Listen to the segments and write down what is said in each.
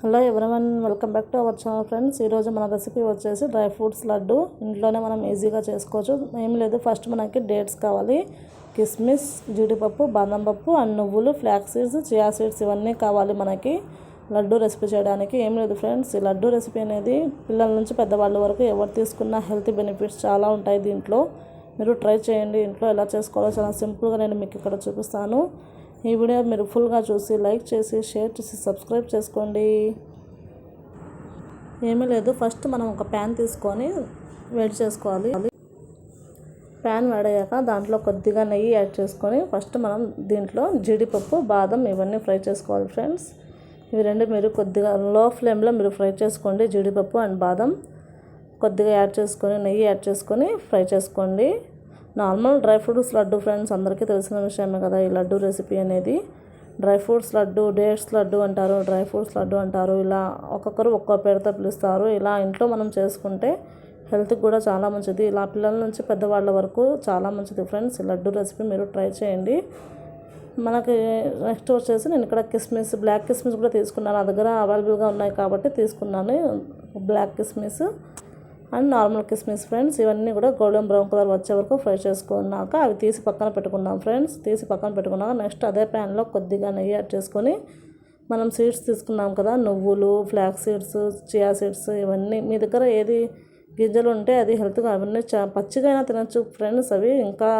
Hello everyone, welcome back to our channel friends. ఈరోజు మన recipe వచ్చేసి డ్రై ఫ్రూట్స్ లడ్డు. ఇంట్లోనే మనం ఈజీగా చేసుకోవచ్చు. ఏం లేదు, ఫస్ట్ మనకి డేట్స్ కావాలి, కిస్మిస్, జీడిపప్పు, బాదం పప్పు అండ్ నువ్వులు, ఫ్లాక్స్ సీడ్స్, చియా సీడ్స్ ఇవన్నీ కావాలి మనకి లడ్డు రెసిపీ చేయడానికి. ఏం లేదు ఫ్రెండ్స్, ఈ లడ్డు రెసిపీ అనేది పిల్లల నుంచి పెద్దవాళ్ళ వరకు ఎవరు తీసుకున్న హెల్త్ బెనిఫిట్స్ చాలా ఉంటాయి దీంట్లో. మీరు ట్రై చేయండి. ఇంట్లో ఎలా చేసుకోవాలో చాలా సింపుల్గా నేను మీకు ఇక్కడ చూపిస్తాను. ఈ వీడియో మీరు ఫుల్గా చూసి లైక్ చేసి షేర్ చేసి సబ్స్క్రైబ్ చేసుకోండి. ఏమీ లేదు, ఫస్ట్ మనం ఒక ప్యాన్ తీసుకొని వేడి చేసుకోవాలి. ప్యాన్ వేడయ్యాక దాంట్లో కొద్దిగా నెయ్యి యాడ్ చేసుకొని ఫస్ట్ మనం దీంట్లో జీడిపప్పు, బాదం ఇవన్నీ ఫ్రై చేసుకోవాలి ఫ్రెండ్స్. ఇవి రెండు మీరు కొద్దిగా లో ఫ్లేమ్లో మీరు ఫ్రై చేసుకోండి. జీడిపప్పు అండ్ బాదం కొద్దిగా యాడ్ చేసుకొని నెయ్యి యాడ్ చేసుకొని ఫ్రై చేసుకోండి. Normal dry fruits laddu friends, అందరికీ తెలిసిన విషయమే కదా ఈ లడ్డు రెసిపీ అనేది. Dry fruits laddu, dates laddu అంటారు, డ్రై ఫ్రూట్స్ లడ్డు అంటారు. ఇలా ఒక్కొక్కరు ఒక్కో పేరుతో పిలుస్తారు. ఇలా ఇంట్లో మనం చేసుకుంటే హెల్త్కి కూడా చాలా మంచిది. ఇలా పిల్లల నుంచి పెద్దవాళ్ళ వరకు చాలా మంచిది ఫ్రెండ్స్. ఈ లడ్డు రెసిపీ మీరు ట్రై చేయండి. మనకి నెక్స్ట్ వచ్చేసి నేను ఇక్కడ కిస్మిస్, బ్లాక్ కిస్మిస్ కూడా తీసుకున్నాను. నా దగ్గర అవైలబుల్గా ఉన్నాయి కాబట్టి తీసుకున్నాను. బ్లాక్ కిస్మిస్ అండ్ నార్మల్ కిస్మిస్ ఫ్రెండ్స్, ఇవన్నీ కూడా గోల్డెన్ బ్రౌన్ కలర్ వచ్చే వరకు ఫ్రై చేసుకున్నాక అవి తీసి పక్కన పెట్టుకున్నాం ఫ్రెండ్స్. తీసి పక్కన పెట్టుకున్నాక నెక్స్ట్ అదే ప్యాన్లో కొద్దిగా నెయ్యి యాడ్ చేసుకొని మనం సీడ్స్ తీసుకున్నాం కదా, నువ్వులు, ఫ్లాక్స్ సీడ్స్, చియా సీడ్స్ ఇవన్నీ మీ దగ్గర ఏది గింజలు ఉంటే అది హెల్త్గా అవన్నీ పచ్చిగా అయినా తినచ్చు ఫ్రెండ్స్. అవి ఇంకా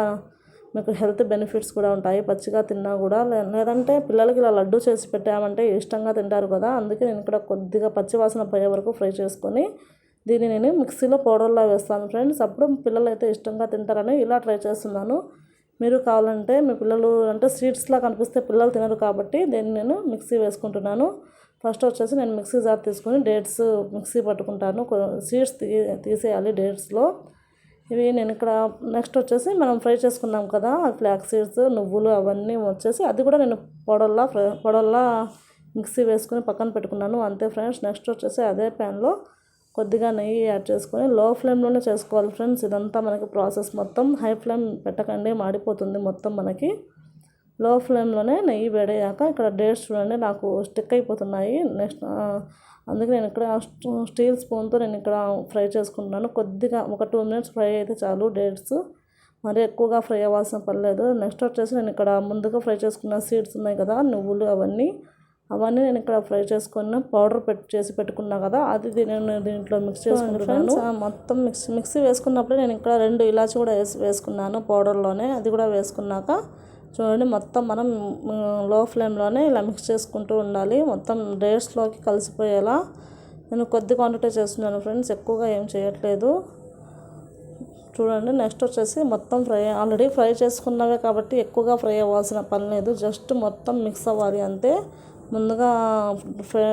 మీకు హెల్త్ బెనిఫిట్స్ కూడా ఉంటాయి పచ్చిగా తిన్నా కూడా. లేదంటే పిల్లలకి ఇలా లడ్డు చేసి పెట్టామంటే ఇష్టంగా తింటారు కదా, అందుకే నేను ఇక్కడ కొద్దిగా పచ్చి వాసన పోయే వరకు ఫ్రై చేసుకొని దీన్ని నేను మిక్సీలో పౌడర్లా వేస్తాను ఫ్రెండ్స్. అప్పుడు పిల్లలు అయితే ఇష్టంగా తింటారని ఇలా ట్రై చేస్తున్నాను. మీరు కావాలంటే మీ పిల్లలు అంటే సీడ్స్లా కనిపిస్తే పిల్లలు తినరు కాబట్టి దీన్ని నేను మిక్సీ వేసుకుంటున్నాను. ఫస్ట్ వచ్చేసి నేను మిక్సీ జార్ తీసుకొని డేట్స్ మిక్సీ పట్టుకుంటాను. సీడ్స్ తీసేయాలి డేట్స్లో. ఇవి నేను ఇక్కడ నెక్స్ట్ వచ్చేసి మనం ఫ్రై చేసుకున్నాం కదా ఫ్లాక్స్ సీడ్స్, నువ్వులు అవన్నీ వచ్చేసి అది కూడా నేను పౌడర్లా మిక్సీ వేసుకొని పక్కన పెట్టుకున్నాను. అంతే ఫ్రెండ్స్. నెక్స్ట్ వచ్చేసి అదే ప్యాన్లో కొద్దిగా నెయ్యి యాడ్ చేసుకొని లో ఫ్లేమ్లోనే చేసుకోవాలి ఫ్రెండ్స్. ఇదంతా మనకి ప్రాసెస్ మొత్తం హై ఫ్లేమ్ పెట్టకండి, మాడిపోతుంది మొత్తం మనకి. లో ఫ్లేమ్లోనే నెయ్యి వేడయ్యాక ఇక్కడ డేట్స్ చూడండి నాకు స్టిక్ అయిపోతున్నాయి. నెక్స్ట్ అందుకే నేను ఇక్కడ స్టీల్ స్పూన్తో నేను ఇక్కడ ఫ్రై చేసుకుంటున్నాను. కొద్దిగా ఒక 2 minutes ఫ్రై అయితే చాలు. డేట్స్ మరి ఎక్కువగా ఫ్రై అవ్వాల్సిన పర్లేదు. నెక్స్ట్ వచ్చేసి నేను ఇక్కడ ముందుగా ఫ్రై చేసుకున్న సీడ్స్ ఉన్నాయి కదా, నువ్వులు అవన్నీ నేను ఇక్కడ ఫ్రై చేసుకున్న పౌడర్ చేసి పెట్టుకున్నా కదా, అది నేను దీంట్లో మిక్స్ చేసుకుంటున్నాను. మొత్తం మిక్సీ వేసుకున్నప్పుడు నేను ఇక్కడ 2 ఇలాచి కూడా వేసుకున్నాను పౌడర్లోనే. అది కూడా వేసుకున్నాక చూడండి మొత్తం మనం లో ఫ్లేమ్లోనే ఇలా మిక్స్ చేసుకుంటూ ఉండాలి. మొత్తం డేట్స్లోకి కలిసిపోయేలా నేను కొద్ది క్వాంటిటీ చేస్తున్నాను ఫ్రెండ్స్, ఎక్కువగా ఏం చేయట్లేదు. చూడండి నెక్స్ట్ వచ్చేసి మొత్తం ఆల్రెడీ ఫ్రై చేసుకున్నవే కాబట్టి ఎక్కువగా ఫ్రై అవ్వాల్సిన పని లేదు. జస్ట్ మొత్తం మిక్స్ అవ్వాలి అంతే. ముందుగా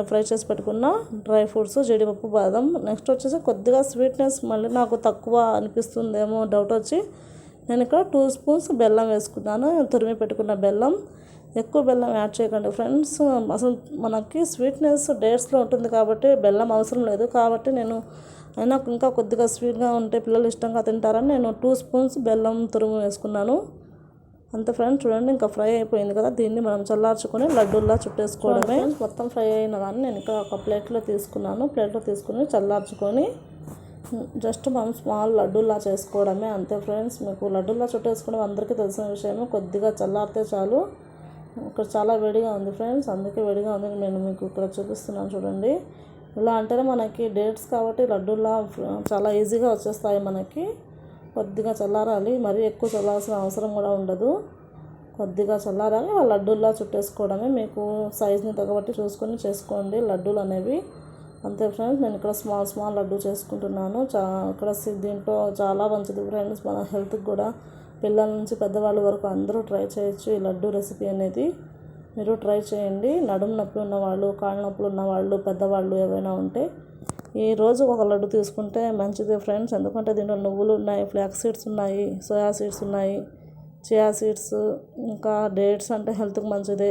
ఫ్రై చేసి పెట్టుకున్న డ్రై ఫ్రూట్స్, జీడిపప్పు, బాదం. నెక్స్ట్ వచ్చేసి కొద్దిగా స్వీట్నెస్ మళ్ళీ నాకు తక్కువ అనిపిస్తుందేమో డౌట్ వచ్చి నేను ఇక్కడ 2 spoons బెల్లం వేసుకున్నాను. తురిమి పెట్టుకున్న బెల్లం. ఎక్కువ బెల్లం యాడ్ చేయకండి ఫ్రెండ్స్, అసలు మనకి స్వీట్నెస్ డేట్స్లో ఉంటుంది కాబట్టి బెల్లం అవసరం లేదు. కాబట్టి నేను అయినా ఇంకా కొద్దిగా స్వీట్గా ఉంటే పిల్లలు ఇష్టంగా తింటారని నేను 2 spoons బెల్లం తురుము వేసుకున్నాను. అంతే ఫ్రెండ్స్. చూడండి ఇంకా ఫ్రై అయిపోయింది కదా, దీన్ని మనం చల్లార్చుకొని లడ్డూల్లా చుట్టేసుకోవడమే. మొత్తం ఫ్రై అయిన దాన్ని నేను ఇక్కడ ఒక ప్లేట్లో తీసుకున్నాను. ప్లేట్లో తీసుకుని చల్లార్చుకొని జస్ట్ మనం స్మాల్ లడ్డూల్లా చేసుకోవడమే అంతే ఫ్రెండ్స్. మీకు లడ్డూల్లా చుట్టేసుకోవడం అందరికీ తెలిసిన విషయమే. కొద్దిగా చల్లారితే చాలు. ఇక్కడ చాలా వేడిగా ఉంది ఫ్రెండ్స్, అందుకే వేడిగా ఉంది నేను మీకు ఇక్కడ చూపిస్తున్నాను చూడండి. ఇలా అంటేనే మనకి డేట్స్ కాబట్టి లడ్డూల్లా చాలా ఈజీగా వచ్చేస్తాయి మనకి. కొద్దిగా చల్లారాలి, మరీ ఎక్కువ చల్లాల్సిన అవసరం కూడా ఉండదు. కొద్దిగా చల్లారాలి, ఆ లడ్డూల్లా చుట్టేసుకోవడమే. మీకు సైజ్ని తగ్గబట్టి చూసుకొని చేసుకోండి లడ్డూలు అనేవి. అంతే ఫ్రెండ్స్. నేను ఇక్కడ స్మాల్ లడ్డు చేసుకుంటున్నాను. ఇక్కడ దీంట్లో చాలా మంచిది ఫ్రెండ్స్ మన హెల్త్కి కూడా. పిల్లల నుంచి పెద్దవాళ్ళ వరకు అందరూ ట్రై చేయొచ్చు ఈ లడ్డు రెసిపీ అనేది. మీరు ట్రై చేయండి. నడుము నొప్పి ఉన్నవాళ్ళు, కాళ్ళ నొప్పులు ఉన్నవాళ్ళు, పెద్దవాళ్ళు ఏవైనా ఉంటే ఈ రోజు ఒక లడ్డు తీసుకుంటే మంచిది ఫ్రెండ్స్. ఎందుకంటే దీంట్లో నువ్వులు ఉన్నాయి, ఫ్లాక్స్ సీడ్స్ ఉన్నాయి, సోయా సీడ్స్ ఉన్నాయి, చియా సీడ్స్, ఇంకా డేట్స్ అంటే హెల్త్కి మంచిదే.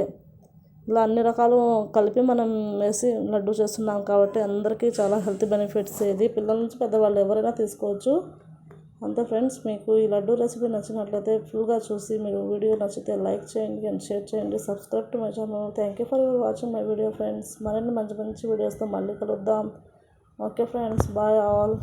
ఇలా అన్ని రకాలు కలిపి మనం వేసి లడ్డు చేస్తున్నాం కాబట్టి అందరికీ చాలా హెల్త్ బెనిఫిట్స్. ఇది పిల్లల నుంచి పెద్దవాళ్ళు ఎవరైనా తీసుకోవచ్చు. అంతే ఫ్రెండ్స్, మీకు ఈ లడ్డు రెసిపీ నచ్చినట్లయితే ఫుల్గా చూసి మీరు వీడియో నచ్చితే లైక్ చేయండి అండ్ షేర్ చేయండి. Subscribe to my channel. Thank you for watching my video friends. మరిన్ని మంచి మంచి వీడియోస్తో మళ్ళీ కలుద్దాం. Okay friends, bye all.